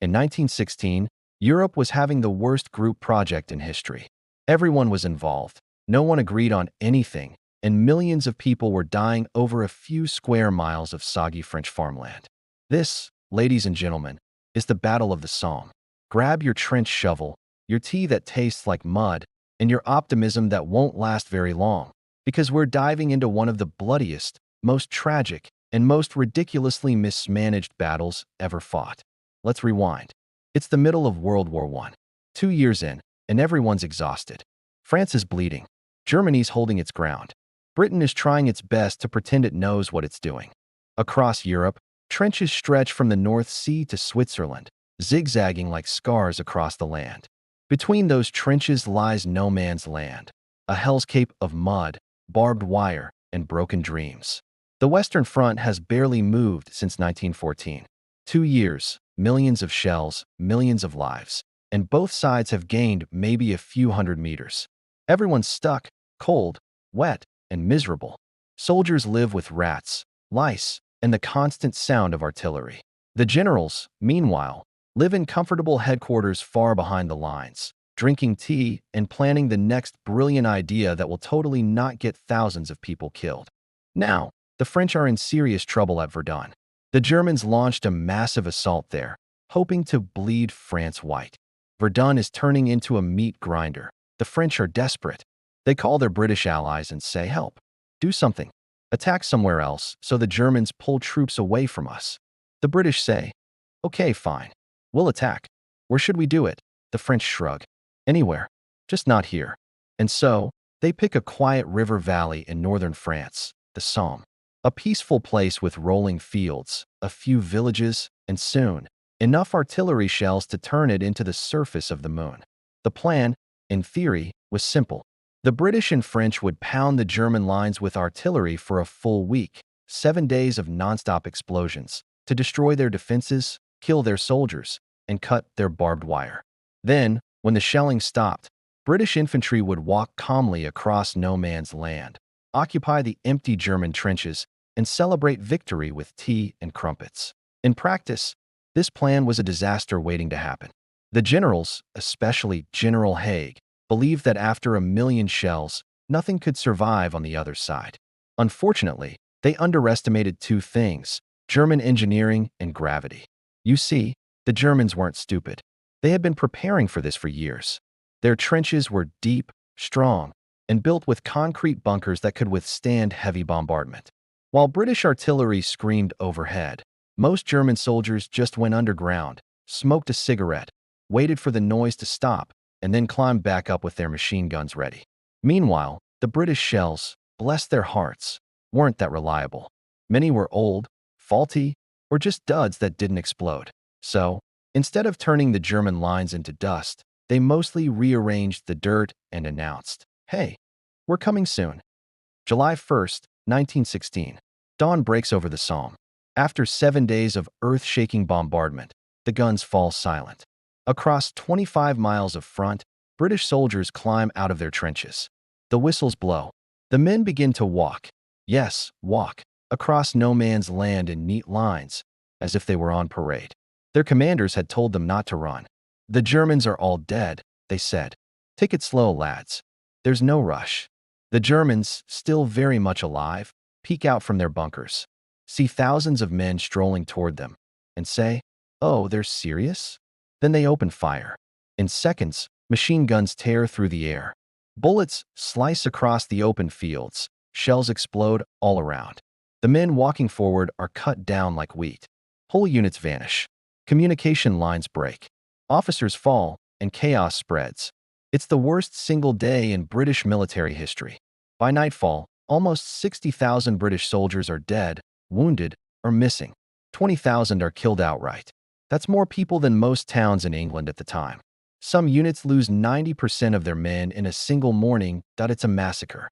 In 1916, Europe was having the worst group project in history. Everyone was involved, no one agreed on anything, and millions of people were dying over a few square miles of soggy French farmland. This, ladies and gentlemen, is the Battle of the Somme. Grab your trench shovel, your tea that tastes like mud, and your optimism that won't last very long, because we're diving into one of the bloodiest, most tragic, and most ridiculously mismanaged battles ever fought. Let's rewind. It's the middle of World War I. 2 years in, and everyone's exhausted. France is bleeding. Germany's holding its ground. Britain is trying its best to pretend it knows what it's doing. Across Europe, trenches stretch from the North Sea to Switzerland, zigzagging like scars across the land. Between those trenches lies no man's land, a hellscape of mud, barbed wire, and broken dreams. The Western Front has barely moved since 1914. 2 years, millions of shells, millions of lives, and both sides have gained maybe a few hundred meters. Everyone's stuck, cold, wet, and miserable. Soldiers live with rats, lice, and the constant sound of artillery. The generals, meanwhile, live in comfortable headquarters far behind the lines, drinking tea and planning the next brilliant idea that will totally not get thousands of people killed. Now, the French are in serious trouble at Verdun. The Germans launched a massive assault there, hoping to bleed France white. Verdun is turning into a meat grinder. The French are desperate. They call their British allies and say, "Help. Do something. Attack somewhere else so the Germans pull troops away from us." The British say, "Okay, fine. We'll attack. Where should we do it?" The French shrug. "Anywhere. Just not here." And so, they pick a quiet river valley in northern France, the Somme. A peaceful place with rolling fields, a few villages, and soon, enough artillery shells to turn it into the surface of the moon. The plan, in theory, was simple. The British and French would pound the German lines with artillery for a full week, 7 days of nonstop explosions, to destroy their defenses, kill their soldiers, and cut their barbed wire. Then, when the shelling stopped, British infantry would walk calmly across no man's land, occupy the empty German trenches, and celebrate victory with tea and crumpets. In practice, this plan was a disaster waiting to happen. The generals, especially General Haig, believed that after 1,000,000 shells, nothing could survive on the other side. Unfortunately, they underestimated two things: German engineering and gravity. You see, the Germans weren't stupid. They had been preparing for this for years. Their trenches were deep, strong, and built with concrete bunkers that could withstand heavy bombardment. While British artillery screamed overhead, most German soldiers just went underground, smoked a cigarette, waited for the noise to stop, and then climbed back up with their machine guns ready. Meanwhile, the British shells, bless their hearts, weren't that reliable. Many were old, faulty, or just duds that didn't explode. So, instead of turning the German lines into dust, they mostly rearranged the dirt and announced, "Hey, we're coming soon." July 1st, 1916. Dawn breaks over the Somme. After 7 days of earth-shaking bombardment, the guns fall silent. Across 25 miles of front, British soldiers climb out of their trenches. The whistles blow. The men begin to walk. Yes, walk. Across no man's land in neat lines, as if they were on parade. Their commanders had told them not to run. "The Germans are all dead," they said. "Take it slow, lads. There's no rush." The Germans, still very much alive, peek out from their bunkers, see thousands of men strolling toward them, and say, "Oh, they're serious?" Then they open fire. In seconds, machine guns tear through the air. Bullets slice across the open fields. Shells explode all around. The men walking forward are cut down like wheat. Whole units vanish. Communication lines break. Officers fall, and chaos spreads. It's the worst single day in British military history. By nightfall, almost 60,000 British soldiers are dead, wounded, or missing. 20,000 are killed outright. That's more people than most towns in England at the time. Some units lose 90% of their men in a single morning. It's a massacre.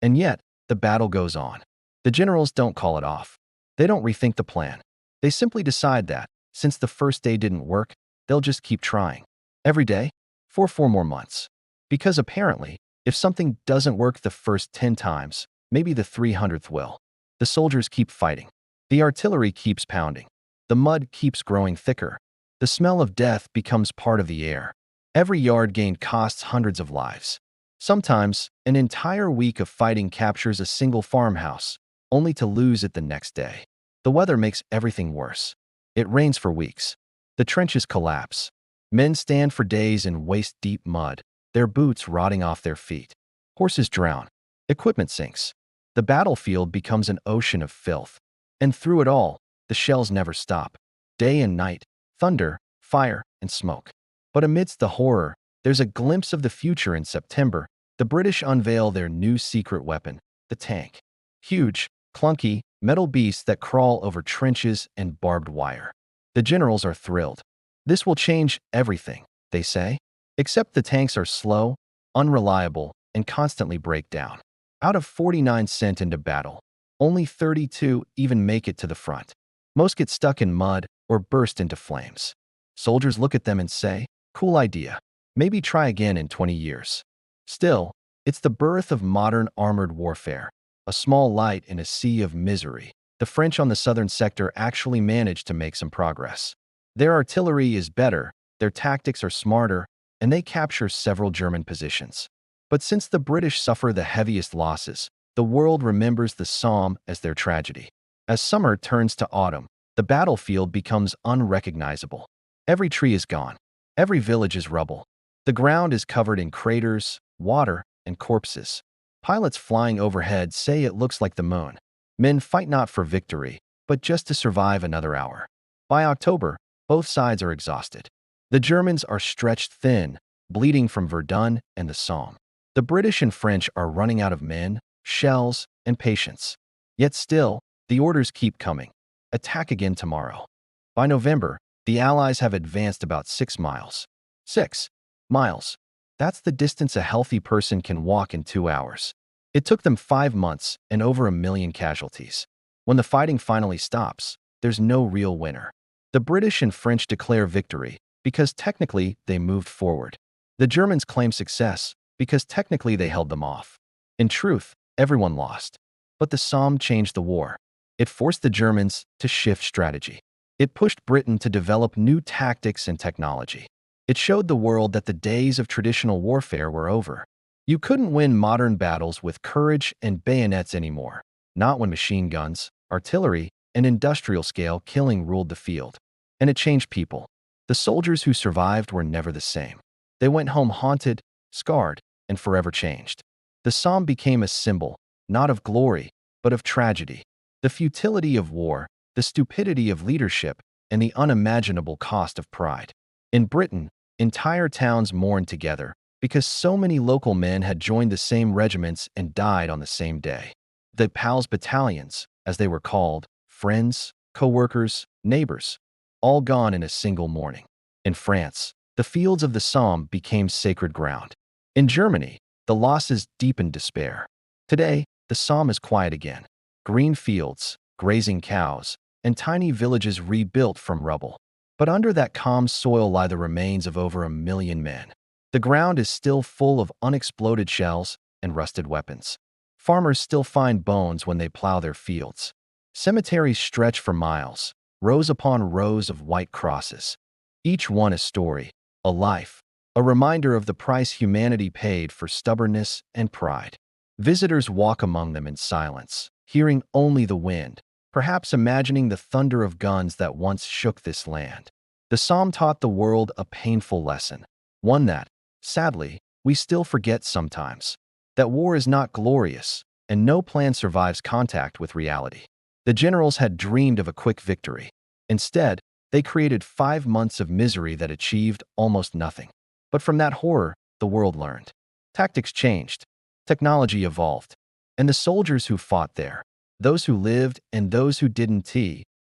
And yet, the battle goes on. The generals don't call it off. They don't rethink the plan. They simply decide that, since the first day didn't work, they'll just keep trying. Every day, for 4 more months. Because apparently, if something doesn't work the first 10 times, maybe the 300th will. The soldiers keep fighting. The artillery keeps pounding. The mud keeps growing thicker. The smell of death becomes part of the air. Every yard gained costs hundreds of lives. Sometimes, an entire week of fighting captures a single farmhouse, only to lose it the next day. The weather makes everything worse. It rains for weeks. The trenches collapse. Men stand for days in waist-deep mud, their boots rotting off their feet. Horses drown. Equipment sinks. The battlefield becomes an ocean of filth. And through it all, the shells never stop. Day and night, thunder, fire, and smoke. But amidst the horror, there's a glimpse of the future. In September. The British unveil their new secret weapon, the tank. Huge, clunky, metal beasts that crawl over trenches and barbed wire. The generals are thrilled. This will change everything, they say. Except the tanks are slow, unreliable, and constantly break down. Out of 49 sent into battle, only 32 even make it to the front. Most get stuck in mud or burst into flames. Soldiers look at them and say, "Cool idea. Maybe try again in 20 years." Still, it's the birth of modern armored warfare, a small light in a sea of misery. The French on the southern sector actually managed to make some progress. Their artillery is better, their tactics are smarter, and they capture several German positions. But since the British suffer the heaviest losses, the world remembers the Somme as their tragedy. As summer turns to autumn, the battlefield becomes unrecognizable. Every tree is gone. Every village is rubble. The ground is covered in craters, water, and corpses. Pilots flying overhead say it looks like the moon. Men fight not for victory, but just to survive another hour. By October, both sides are exhausted. The Germans are stretched thin, bleeding from Verdun and the Somme. The British and French are running out of men, shells, and patience. Yet still, the orders keep coming. Attack again tomorrow. By November, the Allies have advanced about 6 miles. 6 miles. That's the distance a healthy person can walk in 2 hours. It took them 5 months and over 1 million casualties. When the fighting finally stops, there's no real winner. The British and French declare victory because technically they moved forward. The Germans claim success because technically they held them off. In truth, everyone lost. But the Somme changed the war. It forced the Germans to shift strategy. It pushed Britain to develop new tactics and technology. It showed the world that the days of traditional warfare were over. You couldn't win modern battles with courage and bayonets anymore, not when machine guns, artillery, and industrial-scale killing ruled the field. And it changed people. The soldiers who survived were never the same. They went home haunted, scarred, and forever changed. The Somme became a symbol, not of glory, but of tragedy. The futility of war, the stupidity of leadership, and the unimaginable cost of pride. In Britain, entire towns mourned together because so many local men had joined the same regiments and died on the same day. The Pals battalions, as they were called, friends, co-workers, neighbors, all gone in a single morning. In France, the fields of the Somme became sacred ground. In Germany, the losses deepened despair. Today, the Somme is quiet again. Green fields, grazing cows, and tiny villages rebuilt from rubble. But under that calm soil lie the remains of over 1 million men. The ground is still full of unexploded shells and rusted weapons. Farmers still find bones when they plow their fields. Cemeteries stretch for miles, rows upon rows of white crosses. Each one a story, a life, a reminder of the price humanity paid for stubbornness and pride. Visitors walk among them in silence, hearing only the wind, perhaps imagining the thunder of guns that once shook this land. The Somme taught the world a painful lesson, one that, sadly, we still forget sometimes. That war is not glorious, and no plan survives contact with reality. The generals had dreamed of a quick victory. Instead, they created 5 months of misery that achieved almost nothing. But from that horror, the world learned. Tactics changed, technology evolved, and the soldiers who fought there, those who lived and those who didn't,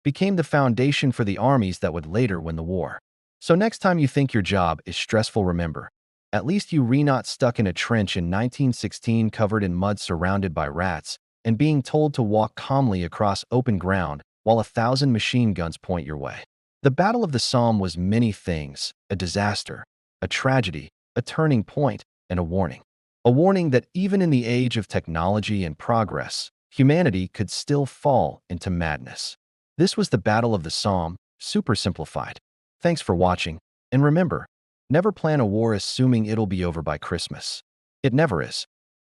became the foundation for the armies that would later win the war. So next time you think your job is stressful, remember, at least you were not stuck in a trench in 1916 covered in mud surrounded by rats and being told to walk calmly across open ground while 1,000 machine guns point your way. The Battle of the Somme was many things: a disaster, a tragedy, a turning point, and a warning. A warning that even in the age of technology and progress, humanity could still fall into madness. This was the Battle of the Somme, super simplified. Thanks for watching, and remember, never plan a war assuming it'll be over by Christmas. It never is.